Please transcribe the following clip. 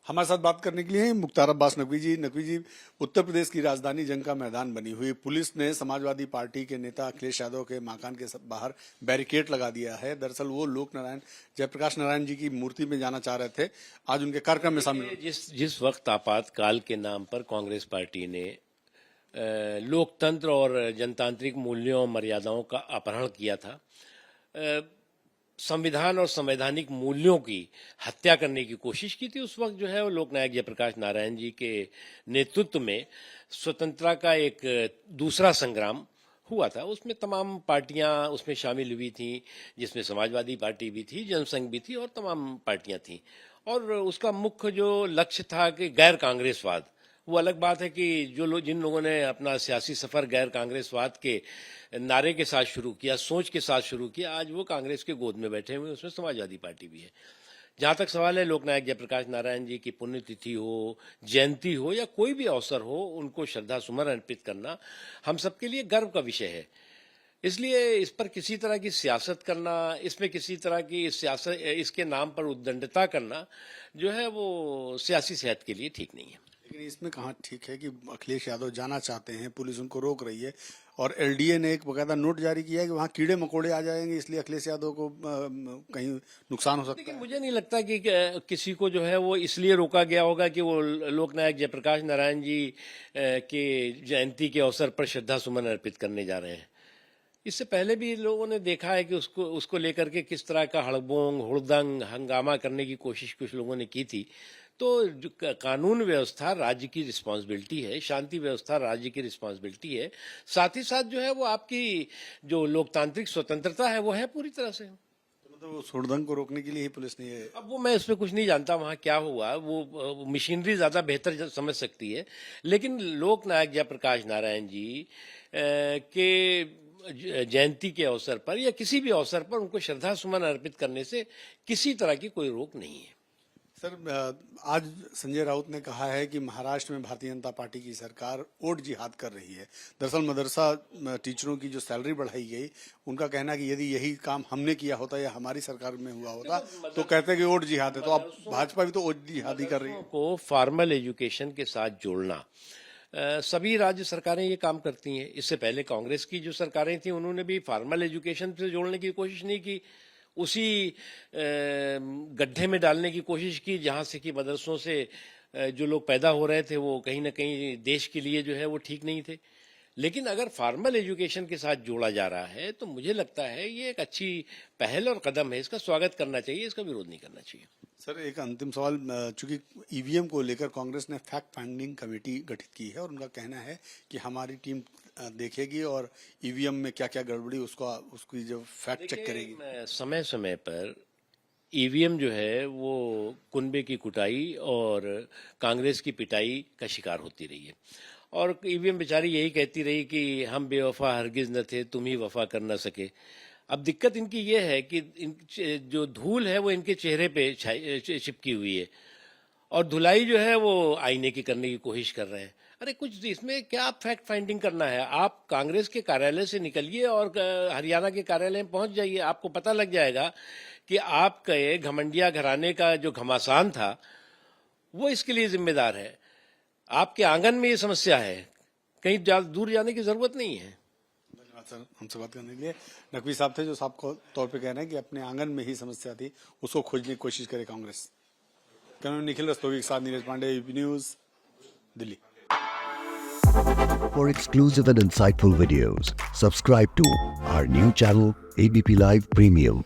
हमारे साथ बात करने के लिए मुख्तार अब्बास नकवी जी। नकवी जी, उत्तर प्रदेश की राजधानी जंग का मैदान बनी हुई पुलिस ने समाजवादी पार्टी के नेता अखिलेश यादव के मकान के बाहर बैरिकेड लगा दिया है। दरअसल वो लोक नारायण जयप्रकाश नारायण जी की मूर्ति में जाना चाह रहे थे, आज उनके कार्यक्रम में शामिल। जिस वक्त आपातकाल के नाम पर कांग्रेस पार्टी ने लोकतंत्र और जनतांत्रिक मूल्यों और मर्यादाओं का अपहरण किया था, संविधान और संवैधानिक मूल्यों की हत्या करने की कोशिश की थी, उस वक्त जो है वो लोकनायक जयप्रकाश नारायण जी के नेतृत्व में स्वतंत्रता का एक दूसरा संग्राम हुआ था। उसमें तमाम पार्टियां उसमें शामिल हुई थी, जिसमें समाजवादी पार्टी भी थी, जनसंघ भी थी और तमाम पार्टियां थी। और उसका मुख्य जो लक्ष्य था कि गैर कांग्रेसवाद। वो अलग बात है कि जिन लोगों ने अपना सियासी सफर गैर कांग्रेसवाद के नारे के साथ शुरू किया, सोच के साथ शुरू किया, आज वो कांग्रेस के गोद में बैठे हुए, उसमें समाजवादी पार्टी भी है। जहां तक सवाल है लोकनायक जयप्रकाश नारायण जी की पुण्यतिथि हो, जयंती हो या कोई भी अवसर हो, उनको श्रद्धा सुमन अर्पित करना हम सबके लिए गर्व का विषय है। इसलिए इस पर किसी तरह की सियासत करना, इसमें किसी तरह की सियासत, इसके नाम पर उद्दंडता करना जो है वो सियासी सेहत के लिए ठीक नहीं है। लेकिन इसमें कहाँ ठीक है कि अखिलेश यादव जाना चाहते हैं, पुलिस उनको रोक रही है और एलडीए ने एक बकायदा नोट जारी किया है कि वहाँ कीड़े मकोड़े आ जाएंगे, इसलिए अखिलेश यादव को कहीं नुकसान हो सकता है। लेकिन मुझे नहीं लगता कि किसी को जो है वो इसलिए रोका गया होगा कि वो लोकनायक जयप्रकाश नारायण जी के जयंती के अवसर पर श्रद्धा सुमन अर्पित करने जा रहे हैं। इससे पहले भी लोगों ने देखा है कि उसको लेकर के किस तरह का हड़बोंग हुड़दंग हंगामा करने की कोशिश कुछ लोगों ने की थी। तो जो कानून व्यवस्था राज्य की रिस्पांसिबिलिटी है, शांति व्यवस्था राज्य की रिस्पांसिबिलिटी है, साथ ही साथ जो है वो आपकी जो लोकतांत्रिक स्वतंत्रता है वो है पूरी तरह से। तो हुड़दंग को रोकने के लिए ही पुलिस ने ये, अब वो मैं इसमें कुछ नहीं जानता वहाँ क्या हुआ, वो मशीनरी ज्यादा बेहतर समझ सकती है। लेकिन लोकनायक जयप्रकाश नारायण जी के जयंती के अवसर पर या किसी भी अवसर पर उनको श्रद्धा सुमन अर्पित करने से किसी तरह की कोई रोक नहीं है। सर, आज संजय राउत ने कहा है कि महाराष्ट्र में भारतीय जनता पार्टी की सरकार वोट जिहाद कर रही है। दरअसल मदरसा टीचरों की जो सैलरी बढ़ाई गई, उनका कहना है कि यदि यही काम हमने किया होता या हमारी सरकार में हुआ होता तो कहते हैं कि वोट जिहाद है। तो अब भाजपा भी तो वोट जिहाद ही कर रही है। को फॉर्मल एजुकेशन के साथ जोड़ना, सभी राज्य सरकारें ये काम करती हैं। इससे पहले कांग्रेस की जो सरकारें थी उन्होंने भी फॉर्मल एजुकेशन से जोड़ने की कोशिश नहीं की, उसी गड्ढे में डालने की कोशिश की जहां से कि मदरसों से जो लोग पैदा हो रहे थे वो कहीं ना कहीं देश के लिए जो है वो ठीक नहीं थे। लेकिन अगर फॉर्मल एजुकेशन के साथ जोड़ा जा रहा है तो मुझे लगता है ये एक अच्छी पहल और कदम है, इसका स्वागत करना चाहिए, इसका विरोध नहीं करना चाहिए। सर, एक अंतिम सवाल, चूंकि ईवीएम को लेकर कांग्रेस ने फैक्ट फाइंडिंग कमेटी गठित की है और उनका कहना है कि हमारी टीम देखेगी और ईवीएम में क्या क्या गड़बड़ी उसकी जो फैक्ट चेक करेगी। समय समय पर ईवीएम जो है वो कुनबे की कुटाई और कांग्रेस की पिटाई का शिकार होती रही है और ईवीएम बेचारी यही कहती रही कि हम बेवफा हरगिज न थे, तुम ही वफा कर न सके। अब दिक्कत इनकी ये है कि जो धूल है वो इनके चेहरे पे चिपकी हुई है और धुलाई जो है वो आईने की करने की कोशिश कर रहे हैं। अरे कुछ इसमें क्या फैक्ट फाइंडिंग करना है? आप कांग्रेस के कार्यालय से निकलिए और हरियाणा के कार्यालय में पहुंच जाइए, आपको पता लग जाएगा कि आपके घमंडिया घराने का जो घमासान था वो इसके लिए जिम्मेदार है। आपके आंगन में ये समस्या है, कहीं दूर जाने की जरूरत नहीं है। धन्यवाद सर, हमसे बात करने के लिए। नकवी साहब थे जो साफ तौर पे कह रहे हैं कि अपने आंगन में ही समस्या थी, उसको खोजने की कोशिश करे कांग्रेस। निखिल रस्तोगी के साथ Neeraj Pandey, UP news, Delhi. For exclusive and insightful videos, subscribe to our new channel ABP Live Premium.